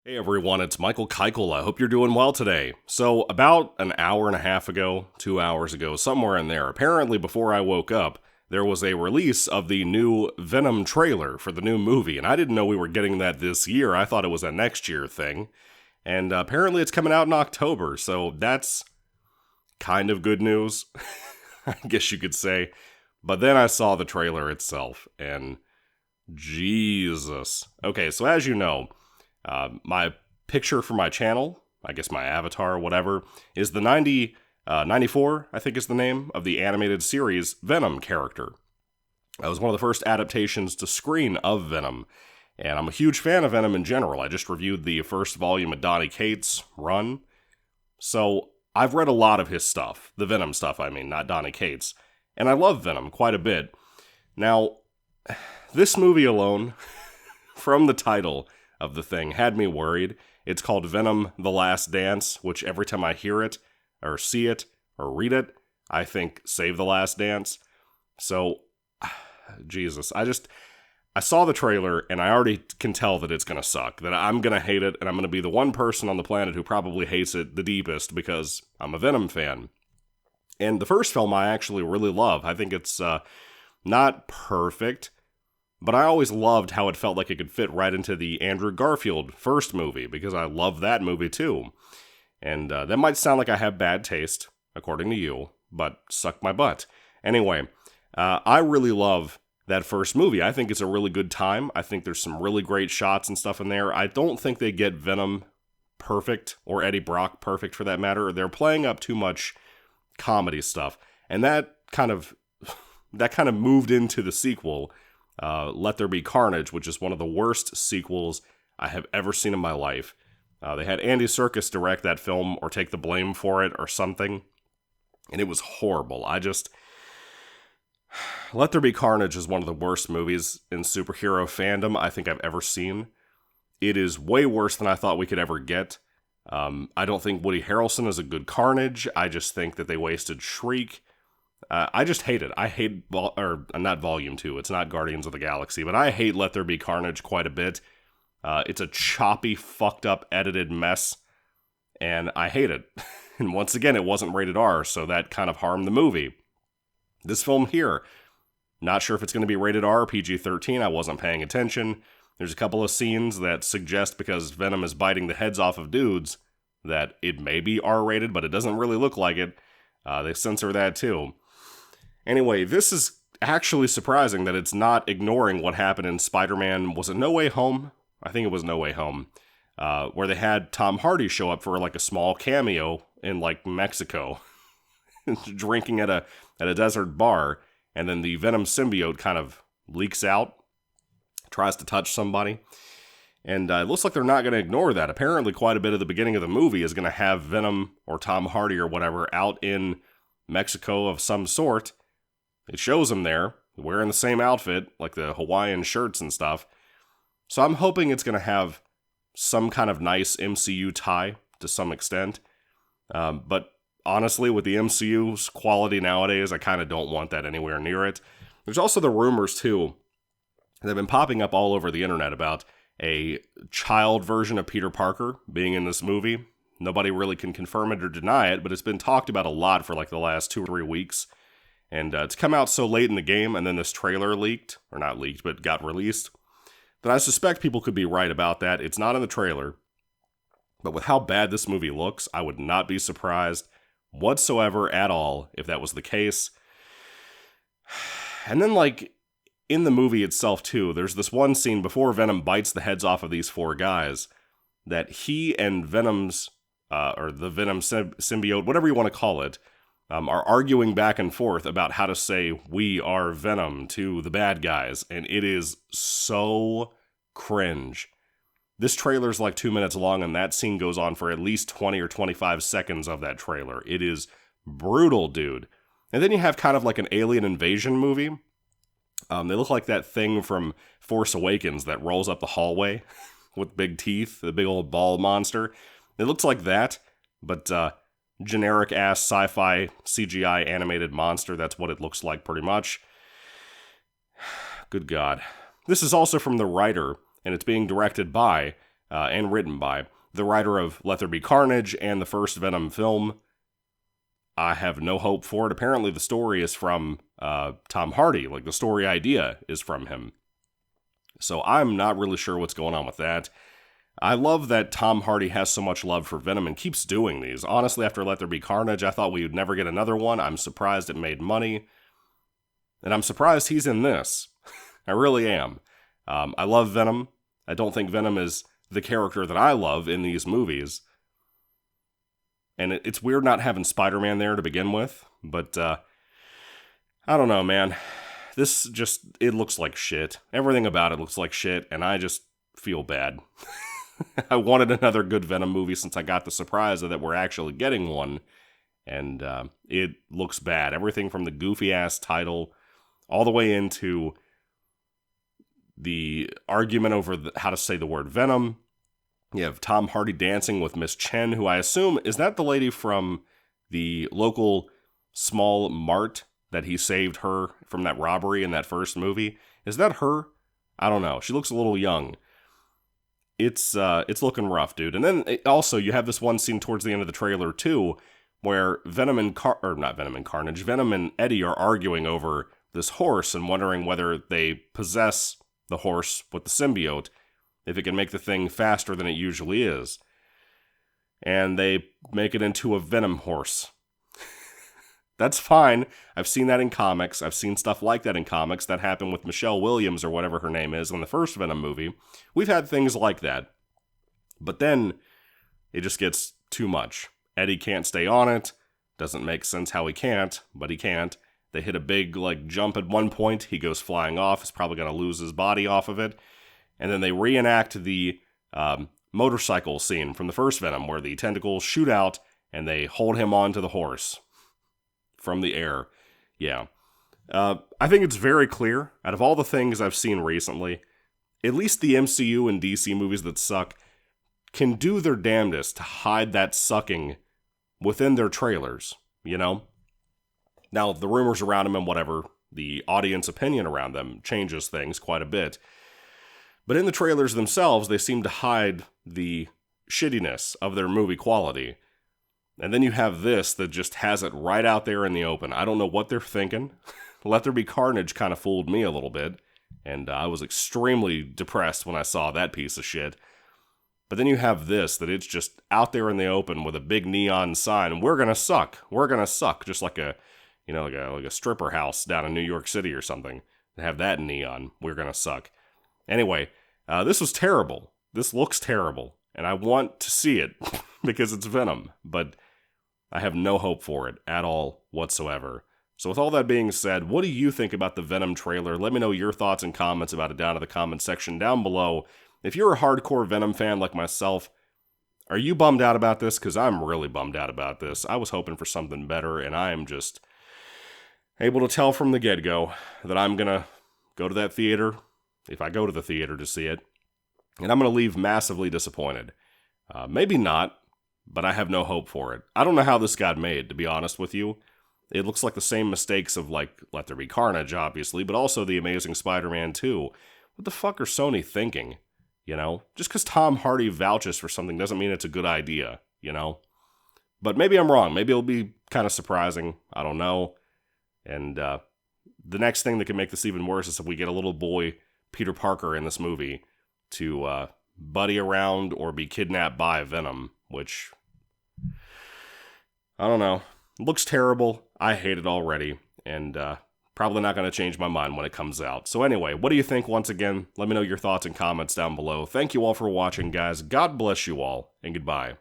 Hey everyone, it's Michael Kikle. I hope you're doing well today. So, about an hour and a half ago, 2 hours ago, somewhere in there, apparently before I woke up, there was a release of the new Venom trailer for the new movie, and I didn't know we were getting that this year. I thought it was a next year thing. And apparently it's coming out in October, so that's kind of good news, I guess you could say. But then I saw the trailer itself, and Jesus. Okay, so as you know, my picture for my channel, I guess my avatar, whatever, is the 94, I think is the name, of the animated series Venom character. That was one of the first adaptations to screen of Venom, and I'm a huge fan of Venom in general. I just reviewed the first volume of Donny Cates' run, so I've read a lot of his stuff, the Venom stuff, I mean, not Donny Cates, and I love Venom quite a bit. Now, this movie alone, from the title of the thing, had me worried. It's called Venom: The Last Dance, which every time I hear it, or see it, or read it, I think Save the Last Dance. So, Jesus, I saw the trailer, and I already can tell that it's gonna suck, that I'm gonna hate it, and I'm gonna be the one person on the planet who probably hates it the deepest, because I'm a Venom fan. And the first film I actually really love. I think it's not perfect, but I always loved how it felt like it could fit right into the Andrew Garfield first movie, because I love that movie too. And that might sound like I have bad taste, according to you, but suck my butt. Anyway, I really love that first movie. I think it's a really good time. I think there's some really great shots and stuff in there. I don't think they get Venom perfect, or Eddie Brock perfect for that matter. They're playing up too much comedy stuff. And that kind of moved into the sequel, Let There Be Carnage, which is one of the worst sequels I have ever seen in my life. They had Andy Serkis direct that film, or take the blame for it, or something, and it was horrible. Let There Be Carnage is one of the worst movies in superhero fandom I think I've ever seen. It is way worse than I thought we could ever get. I don't think Woody Harrelson is a good Carnage. I just think that they wasted Shriek. I just hate it. I hate, not Volume 2, it's not Guardians of the Galaxy, but I hate Let There Be Carnage quite a bit. It's a choppy, fucked up, edited mess, and I hate it. And once again, it wasn't rated R, so that kind of harmed the movie. This film here, not sure if it's going to be rated R or PG-13, I wasn't paying attention. There's a couple of scenes that suggest, because Venom is biting the heads off of dudes, that it may be R-rated, but it doesn't really look like it. They censor that too. Anyway, this is actually surprising that it's not ignoring what happened in Spider-Man, was it No Way Home? I think it was No Way Home, where they had Tom Hardy show up for like a small cameo in like Mexico, drinking at a desert bar, and then the Venom symbiote kind of leaks out, tries to touch somebody, and it looks like they're not going to ignore that. Apparently quite a bit of the beginning of the movie is going to have Venom, or Tom Hardy or whatever, out in Mexico of some sort. It shows him there, wearing the same outfit, like the Hawaiian shirts and stuff. So I'm hoping it's going to have some kind of nice MCU tie to some extent. But honestly, with the MCU's quality nowadays, I kind of don't want that anywhere near it. There's also the rumors, too, that have been popping up all over the internet about a child version of Peter Parker being in this movie. Nobody really can confirm it or deny it, but it's been talked about a lot for like the last 2 or 3 weeks. And it's come out so late in the game, and then this trailer leaked, or not leaked, but got released, that I suspect people could be right about that. It's not in the trailer, but with how bad this movie looks, I would not be surprised whatsoever at all if that was the case. And then, like, in the movie itself, too, there's this one scene before Venom bites the heads off of these 4 guys, that he and Venom's, or the Venom symbiote, whatever you want to call it, are arguing back and forth about how to say, "We are Venom" to the bad guys, and it is so cringe. This trailer's like 2 minutes long, and that scene goes on for at least 20 or 25 seconds of that trailer. It is brutal, dude. And then you have kind of like an alien invasion movie. They look like that thing from Force Awakens that rolls up the hallway with big teeth, the big old ball monster. It looks like that, but generic-ass sci-fi CGI animated monster. That's what it looks like, pretty much. Good God. This is also from the writer, and it's being directed by and written by the writer of Let There Be Carnage and the first Venom film. I have no hope for it. Apparently the story is from Tom Hardy. Like, the story idea is from him. So I'm not really sure what's going on with that. I love that Tom Hardy has so much love for Venom and keeps doing these. Honestly, after Let There Be Carnage, I thought we would never get another one. I'm surprised it made money. And I'm surprised he's in this. I really am. I love Venom. I don't think Venom is the character that I love in these movies. And it's weird not having Spider-Man there to begin with. But, I don't know, man. This just, it looks like shit. Everything about it looks like shit, and I just feel bad. I wanted another good Venom movie since I got the surprise that we're actually getting one. And it looks bad. Everything from the goofy-ass title all the way into the argument over how to say the word Venom. You have Tom Hardy dancing with Miss Chen, who I assume, is that the lady from the local small mart that he saved her from that robbery in that first movie? Is that her? I don't know. She looks a little young. It's looking rough, dude. And then also you have this one scene towards the end of the trailer too, where Venom and Venom and Eddie are arguing over this horse and wondering whether they possess the horse with the symbiote, if it can make the thing faster than it usually is. And they make it into a Venom horse. That's fine. I've seen that in comics. I've seen stuff like that in comics. That happened with Michelle Williams, or whatever her name is, in the first Venom movie. We've had things like that. But then it just gets too much. Eddie can't stay on it. Doesn't make sense how he can't, but he can't. They hit a big, jump at one point. He goes flying off. He's probably going to lose his body off of it. And then they reenact the motorcycle scene from the first Venom, where the tentacles shoot out and they hold him onto the horse from the air. Yeah. I think it's very clear, out of all the things I've seen recently, at least the MCU and DC movies that suck can do their damnedest to hide that sucking within their trailers, you know? Now, the rumors around them and whatever, the audience opinion around them changes things quite a bit. But in the trailers themselves, they seem to hide the shittiness of their movie quality. And then you have this that just has it right out there in the open. I don't know what they're thinking. Let There Be Carnage kind of fooled me a little bit. And I was extremely depressed when I saw that piece of shit. But then you have this, that it's just out there in the open with a big neon sign. We're gonna suck. We're gonna suck. Just like a stripper house down in New York City or something. They have that in neon. We're gonna suck. Anyway, this was terrible. This looks terrible. And I want to see it because it's Venom. But I have no hope for it at all whatsoever. So with all that being said, what do you think about the Venom trailer? Let me know your thoughts and comments about it down in the comments section down below. If you're a hardcore Venom fan like myself, are you bummed out about this? Because I'm really bummed out about this. I was hoping for something better, and I am just able to tell from the get-go that I'm going to go to that theater, if I go to the theater to see it, and I'm going to leave massively disappointed. Maybe not, but I have no hope for it. I don't know how this got made, to be honest with you. It looks like the same mistakes of, Let There Be Carnage, obviously, but also The Amazing Spider-Man 2. What the fuck are Sony thinking? You know? Just because Tom Hardy vouches for something doesn't mean it's a good idea, you know? But maybe I'm wrong. Maybe it'll be kind of surprising. I don't know. And the next thing that can make this even worse is if we get a little boy, Peter Parker, in this movie to buddy around or be kidnapped by Venom, which, I don't know. Looks terrible. I hate it already. And probably not going to change my mind when it comes out. So anyway, what do you think once again? Let me know your thoughts and comments down below. Thank you all for watching, guys. God bless you all, and goodbye.